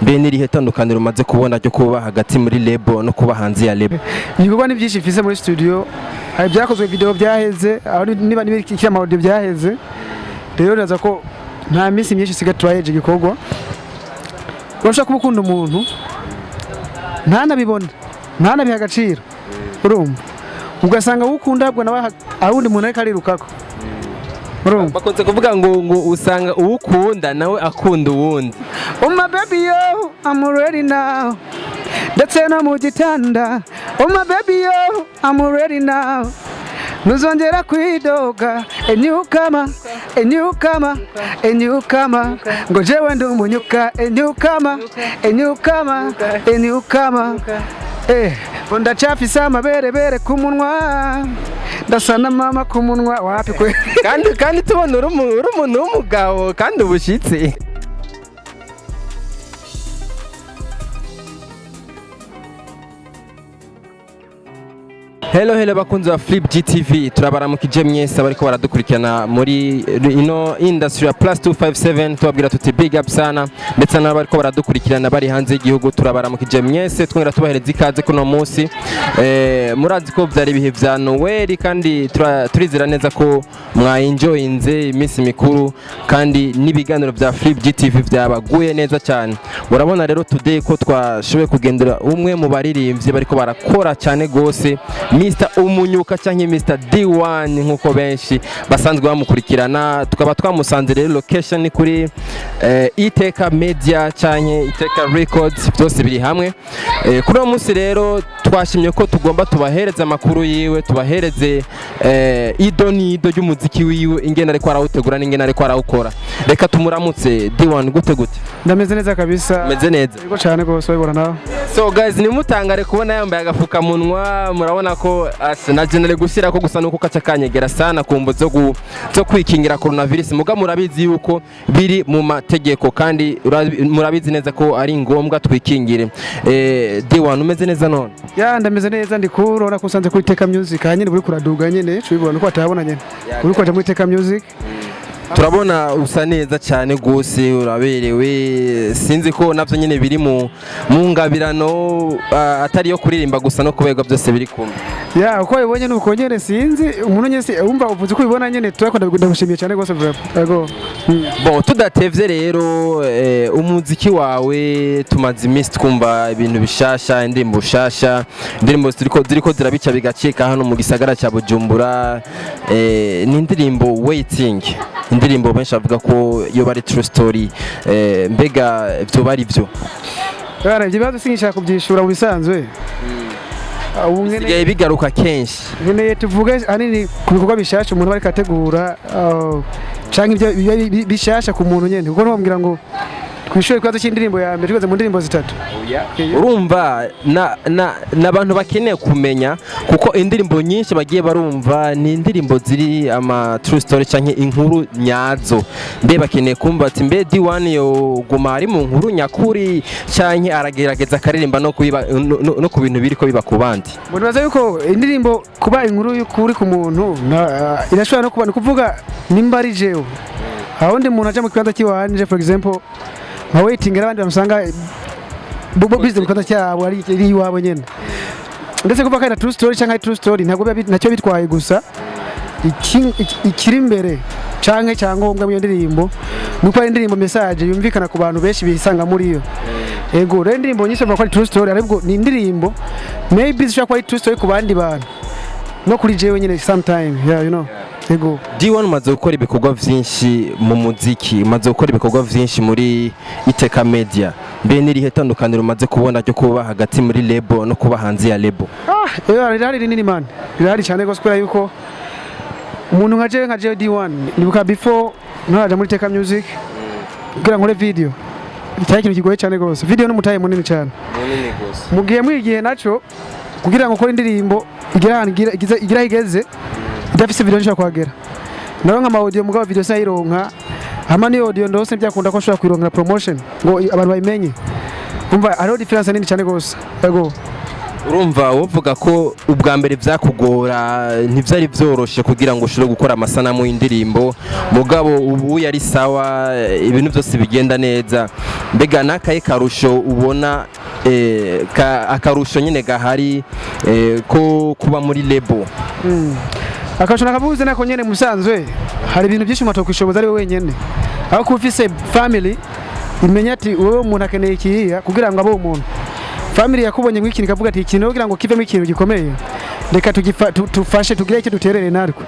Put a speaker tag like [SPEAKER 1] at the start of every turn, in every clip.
[SPEAKER 1] mbe nirihe tandukaniro umaze kubona ryo kuba hagati muri label no kuba hanze ya label?
[SPEAKER 2] Ibikorwa ni byinshi mfise muri studio, hari byakozwe video byaheze, aho niba nibikira ama audio byaheze. Rero ndaza ko nta minsi myinshi siga twayeje gikorwa. Urashaka kuba ukunda umuntu ntanabibona, ntanabiha agaciro. Urumva? Ugasanga ukunda bwo nawe awundi muntu ariko arirukako.
[SPEAKER 1] Bakunze kuvuga ngo usanga uwukunda nawe akunda uwundi.
[SPEAKER 2] Oh my baby yo, I'm ready now. Ndetse no mu gitanda. Oh my baby yo, I'm ready now. Nuzongera kwidoga, a newcomer, a newcomer, a newcomer. Ngo jewe ndi umunyuka, a newcomer, a newcomer, a newcomer. Ndacafise amabere ku munwa. Ndasana mama ku munwa wapi kwe.
[SPEAKER 1] kandi tubona uri umuntu w'umugabo kandi ubushitse. Hello bakunzi wa Flip GTV, turabaramukije mwese bariko baradukurikirana muri ino industry ya +257. Tubabwira tuti big up sana, ndetse n'abariko baradukurikirana bari hanze y'igihugu turabaramukije mwese, twongera tubahereza ikaze kuno munsi. Murazi ko byari ibihe vya Noel kandi turizera neza ko mwaenjoyinze iminsi mikuru kandi n'ibiganiro vya Flip GTV byabaguye neza cyane. Urabona rero today ko twashoboye kugendera umwe mu baririmbyi bariko barakora cyane gose, Mr Umunyuka cyangwa Mr D ONE nkuko benshi basanzwe bamukurikirana. Tukaba twamusanze rero location kuri ITEKA Media cyangwa ITEKA Records, byose biri hamwe. Kuri uwo munsi rero twashimye ko tugomba tubahereza amakuru yiwe, tubahereze idonido y'umuziki wiwe, ingene ariko arawutegura n'ingene ariko arawukora. Reka tumuramutse D ONE, gute?
[SPEAKER 2] Ndameze neza kabisa.
[SPEAKER 1] Meze neza.
[SPEAKER 2] Yego cyane gose wabibona nawe.
[SPEAKER 1] So guys, nimutangare kubona yambaye agafuka munwa, murabona ko na general gushyira ko gusa nuko kaca kanyegera sana kumbo zo kwikingira coronavirus. Muga murabizi yuko biri mu mategeko kandi murabizi neza ko ari ngombwa twikingire. D ONE umeze neza none?
[SPEAKER 2] Ya ndameze neza, ndi kurora kusanze ku ITEKA Music hanyine buri kuraduga nyene, cubibona ko atabona nyene. Buri kwaje mu ITEKA Music.
[SPEAKER 1] Turabona usa neza cyane gose, uraberewe. Sinzi ko navyo nyene biri mu ngabirano atari yo kuririmba gusa no kuberwa byose biri kumwe.
[SPEAKER 2] Ya uko ibonye nuko nyene, sinzi umuntu nyese umva uvuze ko ibona nyene, turakunda ndagushimiye cyane gose vraiment. Yego.
[SPEAKER 1] Bon, tudatevye rero umuziki wawe tumaze iminsi twumva ibintu bishasha, indirimbo shasha, indirimbo ziriko zirabica bigacika hano mu gisagara cya Bujumbura. Ni indirimbo Waiting, indirimbo benshi bavuga ko yo bari true story. Mbega byo bari byo?
[SPEAKER 2] Bara ibibazo sinshaka kubyishura mu bisanzwe.
[SPEAKER 1] Ubungene bigaruka kenshi.
[SPEAKER 2] Nene tuvuge anini ku bikorwa bishasha umuntu bari kategura canke ibyo bishasha ku muntu nyene. Kuko bambwira ngo twishoye kwazo cy'indirimbo ya mbere twize mu ndirimbo zitatu.
[SPEAKER 1] Urumva n'abantu bakeneye kumenya kuko indirimbo nyinshi bagiye barumva ni indirimbo ziri ama true story canke inkuru nyazo. Mbe bakeneye kumva ati mbe D ONE yo guma ari mu nkuru nyakuri canke aragerageza karirimba no ku bintu biriko biba ku bandi.
[SPEAKER 2] Mubaza yuko indirimbo kuba inkuru y'ukuri ku muntu irashobora no kuba kuvuga nimba ari jewe. Ahundi umuntu aje mu kibanza kiwanje for example nka Waiting abandi bamusanga bubo bize mu kibanza cyabo ari iwabo nyene. Ndetse kuva kandi true story cyangwa true story ntabwo nacyo bitwaye gusa ikiri imbere canke cyangombwa mu ndirimbo nuko ari indirimbo message yumvikana ku bantu benshi bisanga muri yo. Ego rero indirimbo nyinshi bavuga ko ari true story, ariko ni indirimbo maybe zishaka kuba true story ku bandi bantu no kuri jewe nyene sometime, yeah, you know. Ego
[SPEAKER 1] D ONE maze gukora ibikorwa vyinshi mu muziki, maze gukora ibikorwa vyinshi muri ITEKA Media. Mbe nirihe tandukaniro maze kubona ryo kuba hagati muri label no kuba hanze ya label?
[SPEAKER 2] Rirari rinini man, rirari cyane gose kubera yuko umuntu nka jewe D ONE nibuka before naraja muri ITEKA Music kugira nkore video. Cyari ikintu kigoye cyane gose, video n'umutaye munini cyane.
[SPEAKER 1] Munini gose.
[SPEAKER 2] Mugiye mwigihe naco kugira ngo ukore indirimbo igira igeze idafise video nshaka kwagera. Naro nka audio mugabo video sayironka. Hama ni audio ndose byakunda ko nshaka kwironkera promotion ngo abantu bayimenye. Umva ari difference nini cyane gose. Yego.
[SPEAKER 1] urumva uvuga ko ubwa mbere byakugora ntivyari byoroshe kugira ngo ushobore gukora amasanamu y'indirimbo mugabo ubu yari sawa ibintu byose bigenda neza mbega nakaye karusho ubona akarusho nyine gahari ko kuba muri label
[SPEAKER 2] akarusho nakavuze nako nyene musanzwe hari ibintu byinshi umuntu kwishoboza ari we wenyene aho kufise family imenya ati wowe umuntu akeneye ikihiya kugira ngo abe umuntu family yakubonye nk'ikintu kavuga ati ikintu kugira ngo kivemo ikintu gikomeye reka tufashe tugire icyo duterere narwo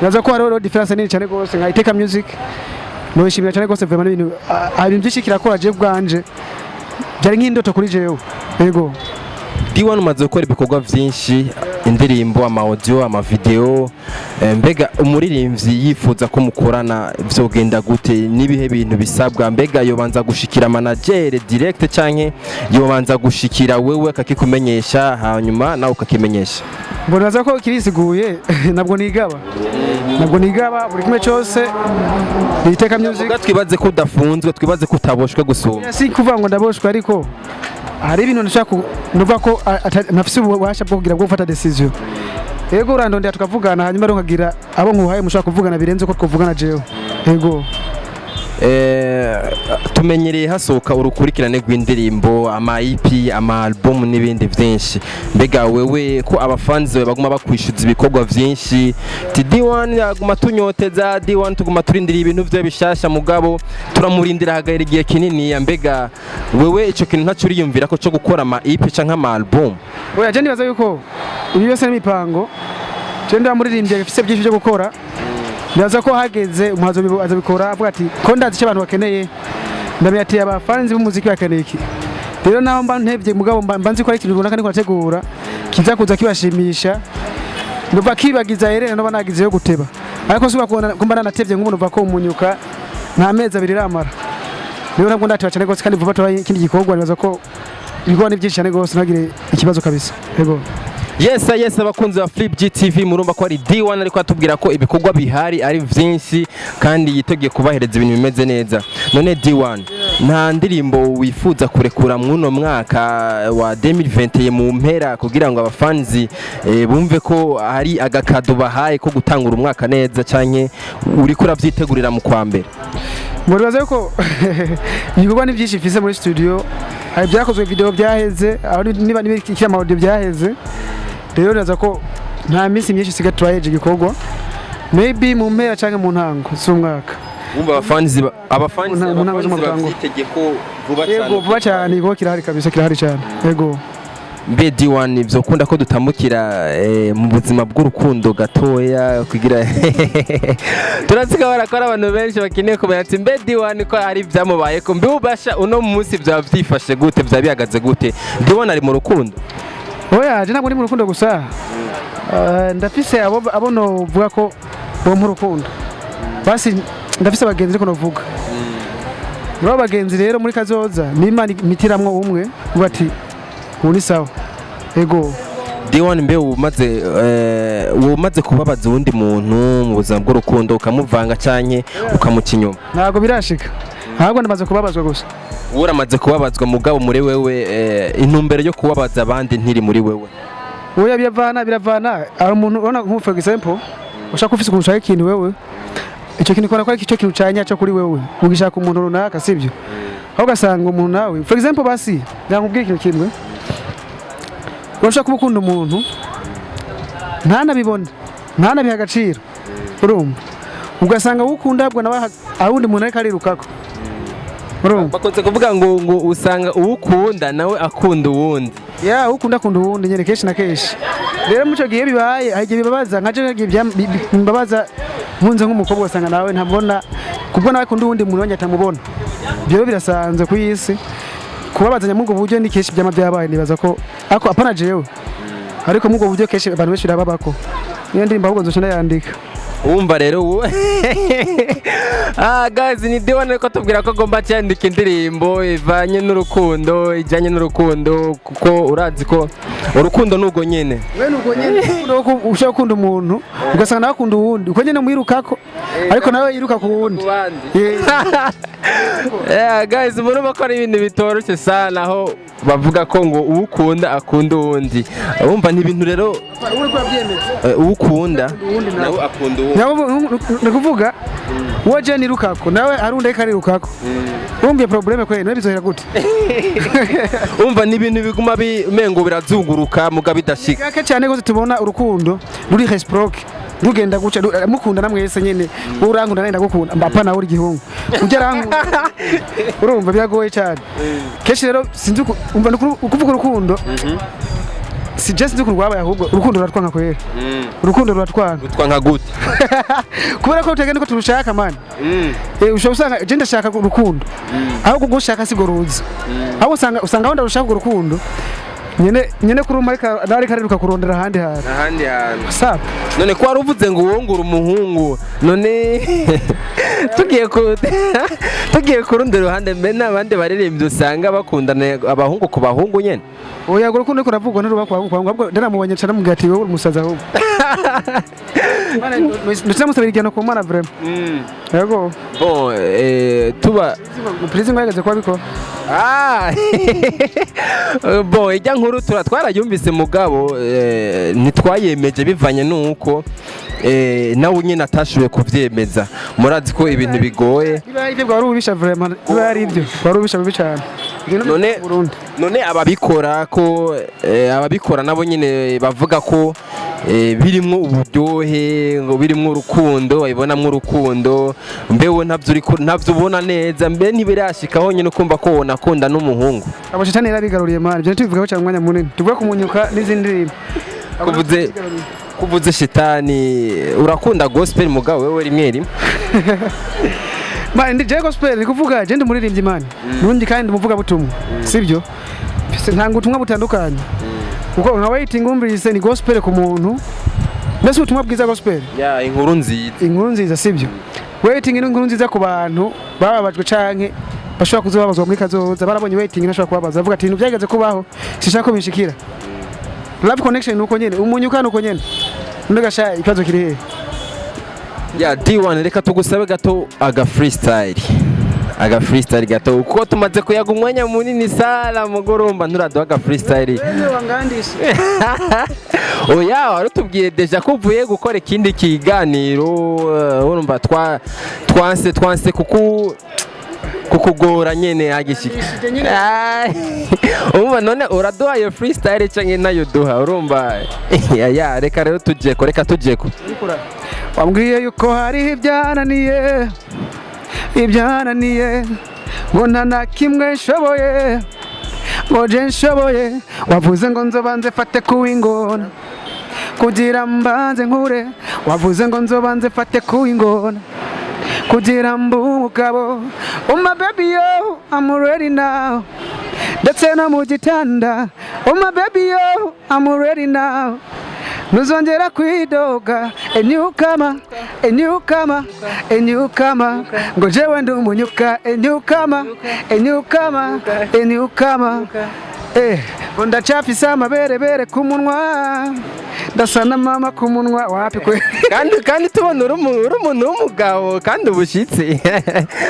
[SPEAKER 2] naza ko hariho difference nini cyane gose nka ITEKA music no ishimira cyane gose vraiment ibintu ibintu byinshi kirakora je bwanje byari nk'indoto kuri jewe yego
[SPEAKER 1] D ONE umaze gukora ibikorwa byinshi indirimbo ama audio ama video mbega umuririmbyi yifuza ko mukorana vyogenda gute nibihe bintu bisabwa mbega yobanza gushikira manager direct canke yobanza gushikira wewe akakikumenyesha hanyuma nawe ukakimenyesha
[SPEAKER 2] mbonaza ko kirisiguye nabwo nigaba buri kimwe cyose ITEKA music
[SPEAKER 1] twibaze ko udafunzwe twibaze ko utaboshwe gusuma
[SPEAKER 2] si kuvuga ngo ndaboshwe ariko hari ibintu nashaka nuva ko nafise ububasha bwo kugira bwo gufata decision yego urandondera tukavugana hanyuma nkagira abo nkuhaye mushaka kuvugana birenze ko twavugana jewe yego
[SPEAKER 1] tumenyereye hasohoka urukurikirane rw'indirimbo ama EP ama album n'ibindi byinshi mbega wewe ko abafanzi bawe baguma bakwishyuza ibikorwa byinshi D ONE yaguma tunyoteza D ONE tuguma turindira ibintu byo bishasha mugabo turamurindira hagahera igihe kinini mbega wewe ico kintu ntacu uriyumvira ko cyo gukora ama EP canke ama album
[SPEAKER 2] oya je ndibaza yuko ibi byose n'imipango je ndamuririmbye afise byinshi byo gukora ndaza ko hageze umuhazo azabikora avuga ati ko ndazi icyo abantu bakeneye ndamenya ati abafanzi b'umuziki bakeneye iki rero naho mba ntebye mugabo mbanzi ko ari ikintu runaka niko nategura kiza kuza kibashimisha ndumva kibagiza yerene no banagize yo guteba ariko suba kumba nanatevye nk'umuntu uva ko umunyuka nta mezi abiri ramara rero ntabwo ndatiba cyane gose kandi vuba to ikindi gikorwa nibaza ko ibigwa ni byinshi cyane gose ntagire ikibazo kabisa yego
[SPEAKER 1] Yes abakunzi ba Flip GTV murumva ko ari D ONE ariko atubwira ko ibikorwa bihari ari byinshi kandi yiteguye kubahereza ibintu bimeze neza none D ONE nta ndirimbo wifuza kurekura mwuno mwaka wa 2020 mu mpera kugira ngo abafanzi bumve ko hari agakado bahaye ko gutangura umwaka neza canke uri kura vyitegurira mu kwa mbere
[SPEAKER 2] muribaza yuko ibikorwa ni byinshi mfise muri studio hari byakozwe video byaheze aho niba n'ibiki ama audio byaheze rero naza ko nta minsi myinshi siga twayeje gikorwa maybe mu mpera canke mu ntango z'umwaka
[SPEAKER 1] umva abafanzi bafyitegeko
[SPEAKER 2] vuba cyane yego kirahari kabisa kirahari cyane yego
[SPEAKER 1] mbe D ONE ivyo kunda ko dutamukira mu buzima bw'urukundo gatoya kugira turatsika barakora abantu benshi bakeneye kumenya ati mbe D ONE ko ari byamubaye ko mbe ubasha uno munsi byaba byifashe gute byabihagaze gute D ONE ari mu rukundo
[SPEAKER 2] oya je ntabwo ni mu rukundo gusa ndafise abo no vuga ko bo mu rukundo basi ndafise abagenzi ko novuga bro bagenzi rero muri kazoza n'Imana mitiramwo umwe ubati uni sawa ego
[SPEAKER 1] D ONE mbe umaze kubabaza undi muntu mu buzima bw'urukundo ukamuvanga canke ukamukinyuma
[SPEAKER 2] ntago birashika ahubwo ndamaze kubabazwa gusa
[SPEAKER 1] uramaze kubabazwa mugabo muri wewe intumbero yo kubabaza abandi ntiri muri wewe
[SPEAKER 2] oya biravana ari umuntu ubona nko for example ushaka ufise umuntu ushaka ikintu wewe icyo kintu kora ko ari cyo kintu canya cyo kuri wewe ugishaka umuntu runaka sivyo aho gasanga umuntu nawe for example basi ndakubwira ikintu kimwe urashaka kubukunda umuntu ntanabibona ntanabiha agaciro urumva ugasanga ukunda abwo nawe awundi muntu ariko arirukako
[SPEAKER 1] bakunze kuvuga ngo usanga uwukunda nawe akunda uwundi
[SPEAKER 2] ya ukunda akunda uwundi nyene kenshi na kenshi rero muco gihe bibaye agiye bibabaza nkaje bibabaza nkunze nk'umukobwa usanga nawe ntabona kubwo nawe akunda uwundi muntu atamubona byo birasanzwe ku isi kubabazanya mu buryo ni kenshi byama byabaye nibaza ko ako apana jewe ariko mu buryo kenshi abantu benshi birababako niyo ndirimbo ahubwo nzoshona yandika
[SPEAKER 1] umva rero guys ni D ONE ko tubwira ko agomba cyandika indirimbo ivanye n'urukundo ijanye n'urukundo kuko urazi ko urukundo nugo nyene
[SPEAKER 2] we nugo nyene ushaka gukunda umuntu ugasanga nawe akunda uwundi uko nyene mwirukako ariko nawe yiruka ku wundi.
[SPEAKER 1] Guys, murumva ko ari ibintu bitoroshye sana aho bavuga ko ngo uwukunda akunda uwundi. Wumva ni ibintu rero uwukunda nawe akunda uwundi.
[SPEAKER 2] Nakuvuga woje ni yirukako nawe arunda ikari yirukako. Wumva probleme kwe no bizohera gute?
[SPEAKER 1] Wumva ni ibintu biguma bimengo birazunguruka muga bidashika.
[SPEAKER 2] Kake cyane gose tubona urukundo ruri reciproque. Rugenda guca mukunda namwese nyene urankunda nenda gukunda mbapa nawe uri gihungu ugera urumva byagoye cyane keshi rero sinzi umva ukuvuga urukundo si just nzi kurwaba ahubwo urukundo ruratwanka kwera urukundo ruratwanka
[SPEAKER 1] gute
[SPEAKER 2] kubera ko utegene ko turushaka man ushobora usanga je ndashaka urukundo ahubwo gushaka sigoruza aho usanga wenda urushaka urukundo nyene kuruma ari kariruka kurondera ahandi hantu sap
[SPEAKER 1] none ko waruvuze ngo wongura umuhungu none tugiye kurundira uruhande mbe n'abandi baririmbye usanga bakundana abahungu ku bahungu nyene
[SPEAKER 2] oya urukundo ko ravugwa n'uruba kwa ahubwo ndaramubonye cyane mugati wewe umusaza ahubwo none musabira igeno ku mana vraiment yego
[SPEAKER 1] bon tuba
[SPEAKER 2] president mwagaze kwa biko
[SPEAKER 1] bon ijya nkuru twarayumvise mugabo ntitwayemeje bivanye nuko nawe nyine atashoboye kuvyemeza murazi ko ibintu bigoye
[SPEAKER 2] ibyo bwari ubisha vraiment bari ibyo bwari ubisha bibi cyane
[SPEAKER 1] none ababikora nabo nyine bavuga ko birimwo uburyohe ngo birimwo urukundo babibonamwo urukundo mbewe ntabyo ubona neza mbe ntibirashikaho nyine ukumva ko wonakunda n'umuhungu
[SPEAKER 2] abo shitani yarabigaruriye mari byo tubivuga cyane umwanya munini tuvuga kumunyuka n'izindi ndirimbo
[SPEAKER 1] kuvuze shitani urakunda gospel mugabo wewe rimwe rimwe
[SPEAKER 2] ndi je gospel ni kuvuga je ndi muririmbyi man nundi kandi muvuga butumwa sibyo ntanga ubutumwa butandukanye kuko nka waiting umvise ni gospel ku muntu mbese ubutumwa bwiza gospel inkuru nziza sibyo waiting ni inkuru nziza ku bantu bababajwe canke bashobora kuzobabazwa muri kazoza barabonye waiting nashobora kubabaza avuga ati ibintu byageze kubaho sishaka ko bishikira love connection nuko nyene umunyuka nuko nyene ndagasha ikibazo kiri he
[SPEAKER 1] ya D ONE reka tugusabe gato aga freestyle gato uko tumaze kuyaga umwanya munini sala mugoromba nturaduha aga freestyle oya warutubwiye deja ko uvuye gukora ikindi kiganiro urumva twanse kukugora nyene agishika umva none uraduha iyo freestyle canke nayo duha urumva ya reka rero tujeko
[SPEAKER 2] wambwiye yuko hari ibyananiye ngo nta na kimwe nshoboye ngo je nshoboye wavuze ngo nzobanze fate kuwingona kugira mbanze nkure wavuze ngo nzobanze fate kuwingona kugira mbumugabo my baby yo I'm ready now ndetse no mu gitanda my baby yo I'm ready now nuzongera kwidoga a newcomer ngo jewe ndi umunyuka a newcomer ndacafisa amabere ku munwa ndasa na mama ku munwa wapi kwe
[SPEAKER 1] kandi tubona uri umuntu w'umugabo kandi ubushitse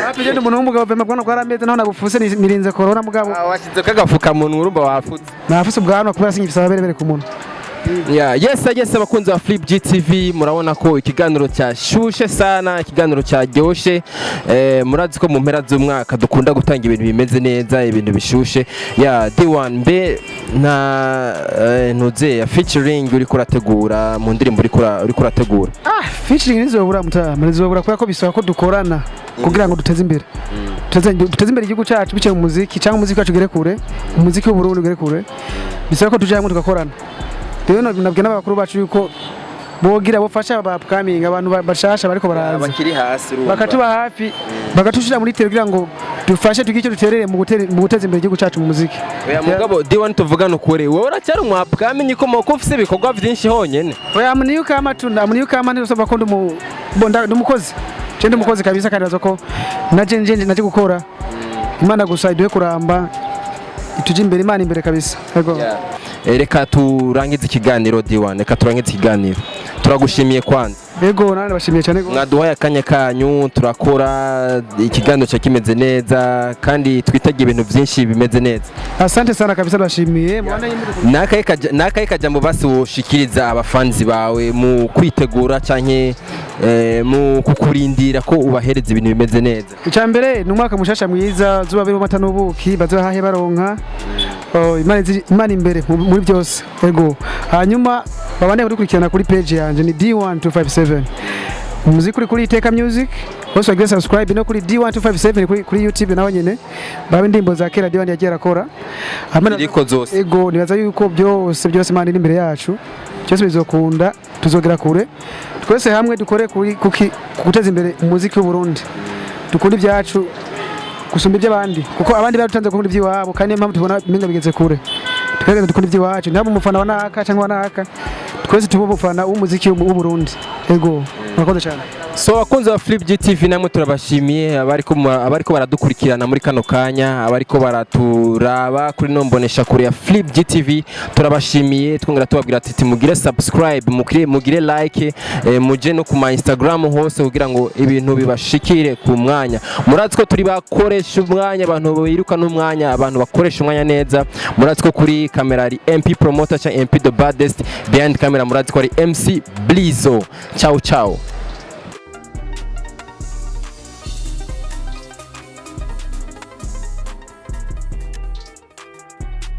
[SPEAKER 2] wapi je ndi umuntu w'umugabo bema bwana kwarameze naho nagufuse nirinze corona mugabo
[SPEAKER 1] washize kagafuka muntu urumva wafutse
[SPEAKER 2] nafuse ubwanwa kubera sinyifisa amabere ku munwa
[SPEAKER 1] yes abakunzi ba Flip GTV murabona ko ikiganiro cyashushe sana ikiganiro cyaryoshe murazi ko mu mpera z'umwaka dukunda gutanga ibintu bimeze neza ibintu bishushe D ONE mbe nta ntuze featuring uri kurategura mu ndirimbo uri kurategura
[SPEAKER 2] featuring nizobura nizobura kubera ko bisaba ko dukorana kugira ngo duteze imbere igihugu cyacu bice mu muziki cyangwa umuziki wacu gere kure umuziki w'Uburundi gere kure bisaba ko tujyamo tugakorana rero nabwiye n'abakuru bacu yuko bogira bofasha abapkaminga abantu bashasha bariko baraza
[SPEAKER 1] bakiri hasi rumba
[SPEAKER 2] bakatuba hafi bakatushira muri tele kugira ngo dufashe tugice duterere mu guteza imbere igihugu cyacu mu muziki
[SPEAKER 1] oya mugabo D ONE tuvugana ukuri wowe uracyari umwapkaminyi ko moko ufise ibikorwa byinshi honyene
[SPEAKER 2] oya muniyuka amatunda muniyuka amani usaba ko ndumukozi cende umukozi kabisa kandi bazoko naje gukora Imana gusa iduhe kuramba ituje imbere Imana imbere kabisa yego
[SPEAKER 1] reka turangize ikiganiro D ONE reka turangize ikiganiro turagushimiye kwanza
[SPEAKER 2] Ego nane bashimiye cyane go.
[SPEAKER 1] Mwaduhaye akanya kanyu turakora ikiganiro cyo kimeze neza kandi twitege ibintu byinshi bimeze neza.
[SPEAKER 2] Asante sana kabisa bashimiye.
[SPEAKER 1] Nakaye kajambo basi woshikiriza abafanzi bawe mu kwitegura canke mu kukurindira ko ubahereza ibintu bimeze neza.
[SPEAKER 2] Icyambere ni umwaka mushasha mwiza zuba biri mata n'ubuki bazahahe baronka. Imana imbere muri byose. Ego. Hanyuma babane gukurikirana kuri page yanje ni D1257. Muziki kuri ITEKA Music. Also agenda subscribe no kuri D1257 kuri YouTube naho nyene. Babe ndimbo za kera D ONE yagiye arakora.
[SPEAKER 1] Iriko zose.
[SPEAKER 2] Ego nibaza yuko byose Imana iri imbere yacu. Cyose bizokunda tuzogera kure. Twese hamwe dukore kuri guteza imbere umuziki w'u Burundi. Dukunda ibyacu gusumba iby'abandi kuko abandi barutanze gukunda iby'iwabo kandi impamvu tubona imenga bigeze kure. Twese dukunda iby'iwacu ntabwo umufana wa naka cyangwa naka. Twese tubo umufana w'umuziki w'u Burundi. Ego murakoze cyane.
[SPEAKER 1] So abakunzi ba Flip GTV namwe turabashimiye abariko baradukurikirana muri kano kanya abariko baraturaba kuri nombonesha kuri ya Flip GTV turabashimiye twongera tubabwira ati mugire subscribe mugire like muje no ku ma Instagram hose kugira ngo ibintu bibashikire ku mwanya muratse ko turi bakoresha umwanya abantu biruka n'umwanya abantu bakoresha umwanya neza muratse ko kuri kamera ari MP promoter cha MP the baddest behind camera muratse ko ari MC Blizo ciao ciao.